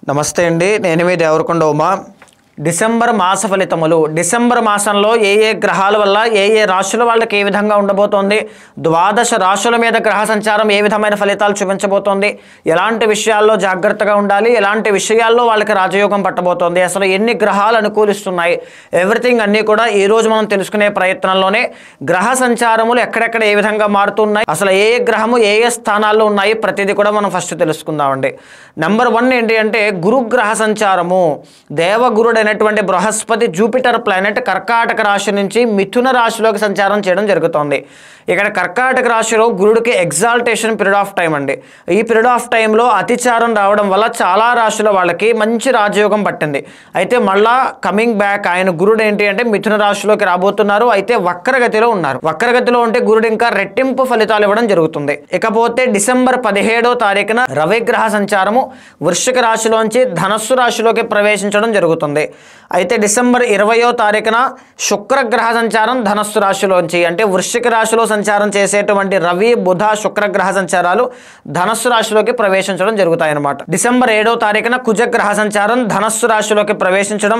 నమస్తే అండి, నేను మీ దేవరకొండ ఉమా. డిసెంబర్ మాస ఫలితములు. డిసెంబర్ మాసంలో ఏ గ్రహాల వల్ల ఏ రాశుల వాళ్ళకి ఏ విధంగా ఉండబోతోంది, ద్వాదశ రాశుల మీద గ్రహ సంచారం ఏ విధమైన ఫలితాలు చూపించబోతోంది, ఎలాంటి విషయాల్లో జాగ్రత్తగా ఉండాలి, ఎలాంటి విషయాల్లో వాళ్ళకి రాజయోగం పట్టబోతోంది, అసలు ఎన్ని గ్రహాలు అనుకూలిస్తున్నాయి, ఎవ్రీథింగ్ అన్నీ కూడా ఈరోజు మనం తెలుసుకునే ప్రయత్నంలోనే గ్రహ సంచారములు ఎక్కడెక్కడ ఏ విధంగా మారుతున్నాయి, అసలు ఏ గ్రహము ఏ స్థానాల్లో ఉన్నాయి, ప్రతిదీ కూడా మనం ఫస్ట్ తెలుసుకుందామండి. నెంబర్ 1 ఏంటి అంటే గురుగ్రహ సంచారము. దేవగురుడు అయినటువంటి బృహస్పతి జూపిటర్ ప్లానెట్ కర్కాటక రాశి నుంచి మిథున రాశిలోకి సంచారం చేయడం జరుగుతోంది. ఇక్కడ కర్కాటక రాశిలో గురుడికి ఎగ్జాల్టేషన్ పీరియడ్ ఆఫ్ టైం అండి. ఈ పీరియడ్ ఆఫ్ టైంలో అతిచారం రావడం వల్ల చాలా రాశుల వాళ్ళకి మంచి రాజయోగం పట్టింది. అయితే మళ్ళా కమింగ్ బ్యాక్ ఆయన గురుడు ఏంటి అంటే మిథున రాశిలోకి రాబోతున్నారు. అయితే వక్రగతిలో ఉన్నారు. వక్రగతిలో ఉంటే గురుడు ఇంకా రెట్టింపు ఫలితాలు ఇవ్వడం జరుగుతుంది. ఇకపోతే డిసెంబర్ 17వ తారీఖున రవిగ్రహ సంచారము వృశ్చిక రాశిలోంచి ధనస్సు రాశిలోకి ప్రవేశించడం జరుగుతుంది. అయితే డిసెంబర్ 20వ తారీఖున శుక్రగ్రహ సంచారం ధనస్సు రాశిలోంచి అంటే వృశ్చిక రాశిలో సంచారం చేసేటువంటి రవి బుధ శుక్రగ్రహ సంచారాలు ధనస్సు రాశిలోకి ప్రవేశించడం జరుగుతాయన్నమాట. డిసెంబర్ 7వ తారీఖున కుజగ్రహ సంచారం ధనస్సు రాశిలోకి ప్రవేశించడం,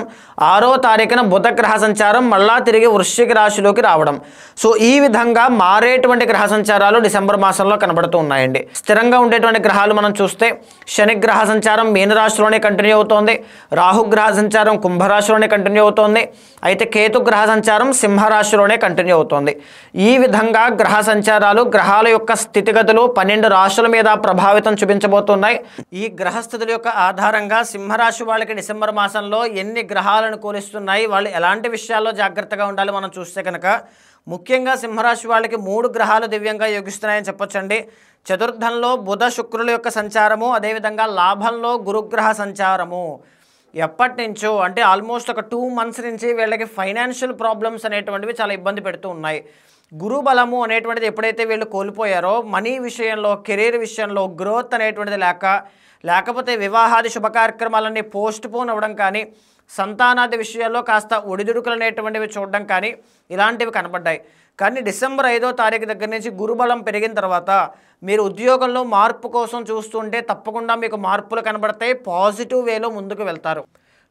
6వ తారీఖున బుధగ్రహ సంచారం మళ్ళా తిరిగి వృశ్చిక రాశిలోకి రావడం. సో ఈ విధంగా మారేటువంటి గ్రహ సంచారాలు డిసెంబర్ మాసంలో కనబడుతూ ఉన్నాయండి. స్థిరంగా ఉండేటువంటి గ్రహాలు మనం చూస్తే శనిగ్రహ సంచారం మీనరాశిలోనే కంటిన్యూ అవుతోంది, రాహుగ్రహ సంచారం కుంభరాశిలోనే కంటిన్యూ అవుతోంది, అయితే కేతు గ్రహ సంచారం సింహరాశిలోనే కంటిన్యూ అవుతోంది. ఈ విధంగా గ్రహ సంచారాలు గ్రహాల యొక్క స్థితిగతులు 12 రాశుల మీద ప్రభావితం చూపించబోతున్నాయి. ఈ గ్రహస్థితుల యొక్క ఆధారంగా సింహరాశి వాళ్ళకి డిసెంబర్ మాసంలో ఎన్ని గ్రహాలను కూలిస్తున్నాయి, వాళ్ళు ఎలాంటి విషయాల్లో జాగ్రత్తగా ఉండాలి మనం చూస్తే కనుక ముఖ్యంగా సింహరాశి వాళ్ళకి 3 గ్రహాలు దివ్యంగా యోగిస్తున్నాయని చెప్పొచ్చండి. చతుర్థంలో బుధ శుక్రుల యొక్క సంచారము, అదేవిధంగా లాభంలో గురుగ్రహ సంచారము. ఎప్పటి నుంచో అంటే ఆల్మోస్ట్ ఒక 2 months నుంచి వీళ్ళకి ఫైనాన్షియల్ ప్రాబ్లమ్స్ అనేటువంటివి చాలా ఇబ్బంది పెడుతూ ఉన్నాయి. గురు బలము అనేటువంటిది ఎప్పుడైతే వీళ్ళు కోల్పోయారో మనీ విషయంలో, కెరీర్ విషయంలో గ్రోత్ అనేటువంటిది లేకపోతే వివాహాది శుభకార్యక్రమాలన్నీ పోస్ట్ పోన్ అవ్వడం కానీ, సంతానాది విషయాల్లో కాస్త ఒడిదుడుకులు అనేటువంటివి చూడడం కానీ ఇలాంటివి కనబడ్డాయి. కానీ డిసెంబర్ 5వ తారీఖు దగ్గర నుంచి గురుబలం పెరిగిన తర్వాత మీరు ఉద్యోగంలో మార్పు కోసం చూస్తుంటే తప్పకుండా మీకు మార్పులు కనబడతాయి. పాజిటివ్ వేలో ముందుకు వెళ్తారు.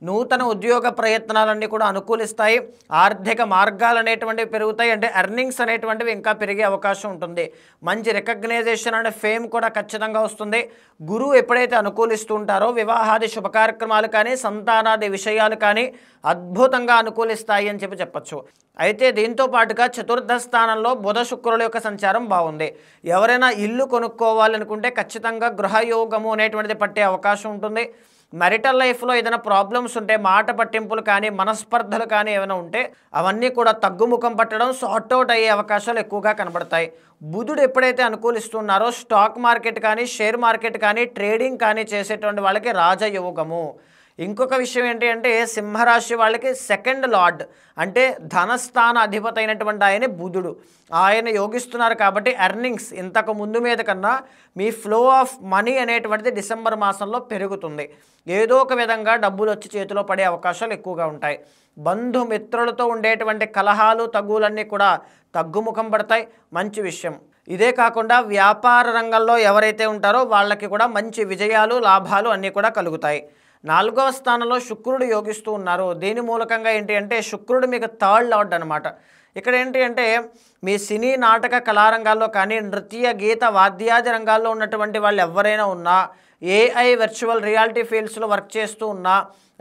నూతన ఉద్యోగ ప్రయత్నాలన్నీ కూడా అనుకూలిస్తాయి. ఆర్థిక మార్గాలు అనేటువంటివి పెరుగుతాయి. అంటే ఎర్నింగ్స్ అనేటువంటివి ఇంకా పెరిగే అవకాశం ఉంటుంది. మంచి రికగ్నైజేషన్ అండ్ ఫేమ్ కూడా ఖచ్చితంగా వస్తుంది. గురువు ఎప్పుడైతే అనుకూలిస్తూ ఉంటారో వివాహాది శుభకార్యక్రమాలు కానీ, సంతానాది విషయాలు కానీ అద్భుతంగా అనుకూలిస్తాయి అని చెప్పచ్చు. అయితే దీంతో పాటుగా చతుర్థ స్థానంలో బుధ శుక్రుల యొక్క సంచారం బాగుంది. ఎవరైనా ఇల్లు కొనుక్కోవాలనుకుంటే ఖచ్చితంగా గృహయోగము అనేటువంటిది పట్టే అవకాశం ఉంటుంది. మ్యారిటల్ లైఫ్లో ఏదైనా ప్రాబ్లమ్స్ ఉంటే, మాట పట్టింపులు కానీ, మనస్పర్ధలు కానీ ఏమైనా ఉంటే అవన్నీ కూడా తగ్గుముఖం పట్టడం, సార్ట్అవుట్ అయ్యే అవకాశాలు ఎక్కువగా కనబడతాయి. బుధుడు ఎప్పుడైతే అనుకూలిస్తున్నారో స్టాక్ మార్కెట్ కానీ, షేర్ మార్కెట్ కానీ, ట్రేడింగ్ కానీ చేసేటువంటి వాళ్ళకి రాజయోగము. ఇంకొక విషయం ఏంటి అంటే సింహరాశి వాళ్ళకి 2nd లార్డ్ అంటే ధనస్థాన అధిపతి అయినటువంటి ఆయన బుధుడు, ఆయన యోగిస్తున్నారు కాబట్టి ఎర్నింగ్స్ ఇంతకు ముందు మీద కన్నా మీ ఫ్లో ఆఫ్ మనీ అనేటువంటిది డిసెంబర్ మాసంలో పెరుగుతుంది. ఏదో ఒక విధంగా డబ్బులు వచ్చి చేతిలో పడే అవకాశాలు ఎక్కువగా ఉంటాయి. బంధుమిత్రులతో ఉండేటువంటి కలహాలు తగులన్నీ కూడా తగ్గుముఖం పడతాయి. మంచి విషయం. ఇదే కాకుండా వ్యాపార రంగంలో ఎవరైతే ఉంటారో వాళ్ళకి కూడా మంచి విజయాలు, లాభాలు అన్నీ కూడా కలుగుతాయి. 4వ స్థానంలో శుక్రుడు యోగిస్తూ ఉన్నారు. దీని మూలకంగా ఏంటి అంటే శుక్రుడు మీకు 3rd లార్డ్ అనమాట. ఇక్కడ ఏంటి అంటే మీ సినీ నాటక కళారంగాల్లో కానీ, నృత్య గీత వాద్యాది రంగాల్లో ఉన్నటువంటి వాళ్ళు ఎవరైనా ఉన్నా, AI వర్చువల్ రియాలిటీ ఫీల్డ్స్లో వర్క్ చేస్తూ ఉన్నా,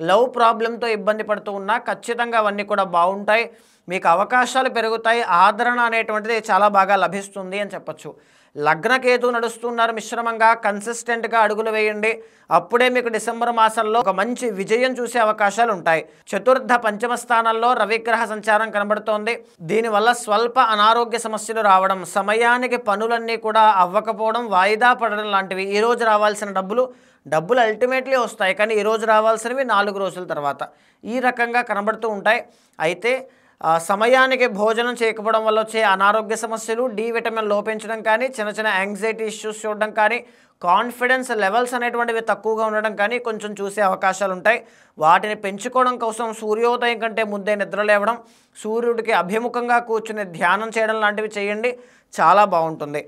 లవ్ ప్రాబ్లంతో ఇబ్బంది పడుతూ ఉన్నా ఖచ్చితంగా అవన్నీ కూడా బాగుంటాయి. మీకు అవకాశాలు పెరుగుతాయి. ఆదరణ అనేటువంటిది చాలా బాగా లభిస్తుంది అని చెప్పచ్చు. లగ్నకేతు నడుస్తున్నారు మిశ్రమంగా. కన్సిస్టెంట్గా అడుగులు వేయండి. అప్పుడే మీకు డిసెంబర్ మాసంలో ఒక మంచి విజయం చూసే అవకాశాలు ఉంటాయి. చతుర్థ పంచమ స్థానంలో రవిగ్రహ సంచారం కనబడుతోంది. దీనివల్ల స్వల్ప అనారోగ్య సమస్యలు రావడం, సమయానికి పనులన్నీ కూడా అవ్వకపోవడం, వాయిదా పడడం లాంటివి. ఈరోజు రావాల్సిన డబ్బులు అల్టిమేట్లీ వస్తాయి, కానీ ఈరోజు రావాల్సినవి 4 రోజుల తర్వాత ఈ రకంగా కనబడుతూ ఉంటాయి. అయితే సమయానికి భోజనం చేయకపోవడం వల్ల వచ్చే అనారోగ్య సమస్యలు, డి విటమిన్ లోపించడం కానీ, చిన్న యాంగ్జైటీ ఇష్యూస్ చూడడం కానీ, కాన్ఫిడెన్స్ లెవెల్స్ అనేటువంటివి తక్కువగా ఉండడం కానీ కొంచెం చూసే అవకాశాలు ఉంటాయి. వాటిని పెంచుకోవడం కోసం సూర్యోదయం కంటే ముందే నిద్ర లేవడం, సూర్యుడికి అభిముఖంగా కూర్చుని ధ్యానం చేయడం లాంటివి చేయండి. చాలా బాగుంటుంది.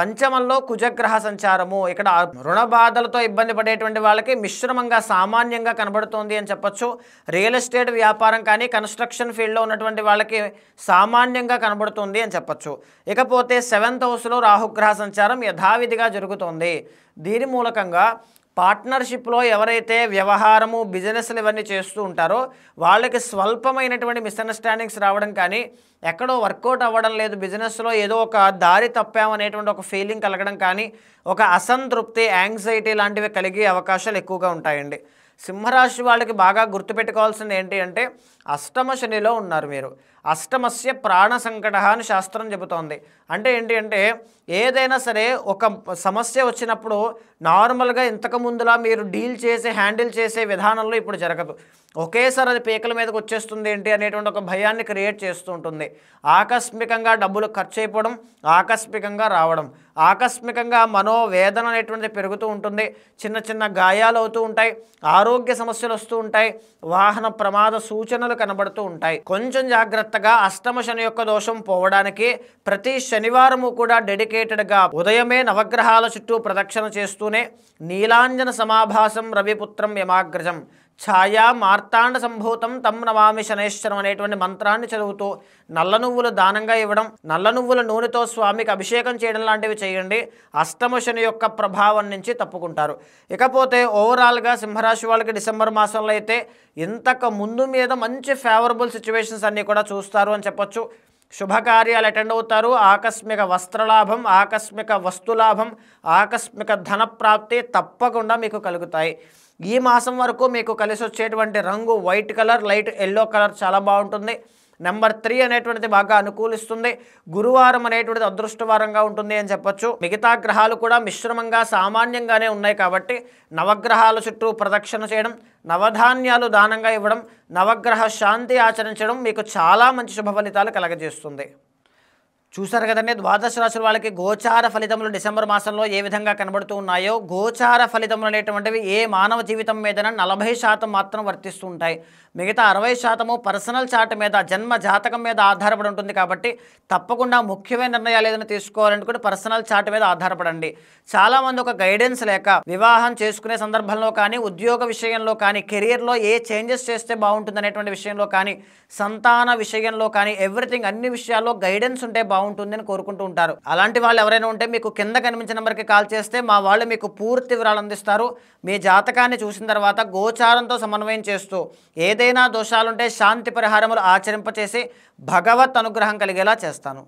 పంచమంలో కుజగ్రహ సంచారము ఇక్కడ రుణ బాధలతో ఇబ్బంది పడేటువంటి వాళ్ళకి మిశ్రమంగా సామాన్యంగా కనబడుతోంది అని చెప్పొచ్చు. రియల్ ఎస్టేట్ వ్యాపారం కానీ కన్స్ట్రక్షన్ ఫీల్డ్లో ఉన్నటువంటి వాళ్ళకి సామాన్యంగా కనబడుతుంది అని చెప్పొచ్చు. ఇకపోతే 7th హౌస్లో రాహుగ్రహ సంచారం యథావిధిగా జరుగుతోంది. దీని మూలకంగా పార్ట్నర్షిప్లో ఎవరైతే వ్యవహారము బిజినెస్లు ఇవన్నీ చేస్తూ ఉంటారో వాళ్ళకి స్వల్పమైనటువంటి మిస్అండర్స్టాండింగ్స్ రావడం కానీ, ఎక్కడో వర్కౌట్ అవ్వడం లేదు బిజినెస్లో, ఏదో ఒక దారి తప్పామనేటువంటి ఒక ఫీలింగ్ కలగడం కానీ, ఒక అసంతృప్తి, యాంగ్జైటీ లాంటివి కలిగే అవకాశాలు ఎక్కువగా ఉంటాయండి. సింహరాశి వాళ్ళకి బాగా గుర్తుపెట్టుకోవాల్సింది ఏంటి అంటే అష్టమ శనిలో ఉన్నారు మీరు. అష్టమస్య ప్రాణ సంకట అని శాస్త్రం చెబుతోంది. అంటే ఏంటి అంటే ఏదైనా సరే ఒక సమస్య వచ్చినప్పుడు నార్మల్గా ఇంతకు ముందులా మీరు హ్యాండిల్ చేసే విధానంలో ఇప్పుడు జరగదు. ఒకేసారి అది పీకల మీదకి వచ్చేస్తుంది ఏంటి అనేటువంటి ఒక భయాన్ని క్రియేట్ చేస్తూ ఉంటుంది. ఆకస్మికంగా డబ్బులు ఖర్చు అయిపోవడం, ఆకస్మికంగా రావడం, ఆకస్మికంగా మనోవేదన అనేటువంటిది పెరుగుతూ ఉంటుంది. చిన్న చిన్న గాయాలు అవుతూ ఉంటాయి, ఆరోగ్య సమస్యలు వస్తూ ఉంటాయి, వాహన ప్రమాద సూచనలు కనబడుతూ ఉంటాయి. కొంచెం జాగ్రత్తగా అష్టమ శని యొక్క దోషం పోవడానికి ప్రతి శనివారము కూడా డెడికేటెడ్గా ఉదయమే నవగ్రహాల చుట్టూ ప్రదక్షిణ చేస్తూనే నీలాంజన సమాభాసం రవిపుత్రం యమాగ్రజం ఛాయా మార్తాండ సంభూతం తం నమామి శనేశ్వరం అనేటువంటి మంత్రాన్ని చదువుతూ నల్ల నువ్వులు దానంగా ఇవ్వడం, నల్ల నువ్వుల నూనెతో స్వామికి అభిషేకం చేయడం లాంటివి చేయండి. అష్టమ శని యొక్క ప్రభావం నుంచి తప్పుకుంటారు. ఇకపోతే ఓవరాల్గా సింహరాశి వాళ్ళకి డిసెంబర్ మాసంలో అయితే ఇంతకు ముందు మీద మంచి ఫేవరబుల్ సిచ్యువేషన్స్ అన్నీ కూడా చూస్తారు అని చెప్పొచ్చు. శుభకార్యాలు అటెండ్ అవుతారు. ఆకస్మిక వస్త్రలాభం, ఆకస్మిక వస్తులాభం, ఆకస్మిక ధనప్రాప్తి తప్పకుండా మీకు కలుగుతాయి. ఈ మాసం వరకు మీకు కలిసి వచ్చేటువంటి రంగు white colour, light yellow colour చాలా బాగుంటుంది. నెంబర్ 3 అనేటువంటిది బాగా అనుకూలిస్తుంది. గురువారం అనేటువంటిది అదృష్టవారంగా ఉంటుంది అని చెప్పొచ్చు. మిగతా గ్రహాలు కూడా మిశ్రమంగా సామాన్యంగానే ఉన్నాయి కాబట్టి నవగ్రహాల చుట్టూ ప్రదక్షిణ చేయడం, నవధాన్యాలు దానంగా ఇవ్వడం, నవగ్రహ శాంతి ఆచరించడం మీకు చాలా మంచి శుభ ఫలితాలు కలగజేస్తుంది. చూసారు కదండి, ద్వాదశ రాశుల వాళ్ళకి గోచార ఫలితములు డిసెంబర్ మాసంలో ఏ విధంగా కనబడుతూ ఉన్నాయో. గోచార ఫలితములు అనేటువంటివి ఏ మానవ జీవితం మీదన 40% మాత్రం వర్తిస్తూ ఉంటాయి. మిగతా 60% పర్సనల్ చార్ట్ మీద, జన్మ జాతకం మీద ఆధారపడి ఉంటుంది. కాబట్టి తప్పకుండా ముఖ్యమైన నిర్ణయాలు ఏదైనా తీసుకోవాలనుకుంటే పర్సనల్ చార్ట్ మీద ఆధారపడండి. చాలామంది ఒక గైడెన్స్ లేక వివాహం చేసుకునే సందర్భంలో కానీ, ఉద్యోగ విషయంలో కానీ, కెరియర్లో ఏ చేంజెస్ చేస్తే బాగుంటుంది అనేటువంటి విషయంలో కానీ, సంతాన విషయంలో కానీ, ఎవ్రీథింగ్ అన్ని విషయాల్లో గైడెన్స్ ఉంటే బాగుంటుందని కోరుకుంటూ ఉంటారు. అలాంటి వాళ్ళు ఎవరైనా ఉంటే మీకు కింద కనిపించిన నెంబర్కి కాల్ చేస్తే మా వాళ్ళు మీకు పూర్తి వివరాలు అందిస్తారు. మీ జాతకాన్ని చూసిన తర్వాత గోచారంతో సమన్వయం చేస్తూ ఏదైనా దోషాలుంటే శాంతి పరిహారములు ఆచరింపచేసి భగవత్ అనుగ్రహం కలిగేలా చేస్తాను.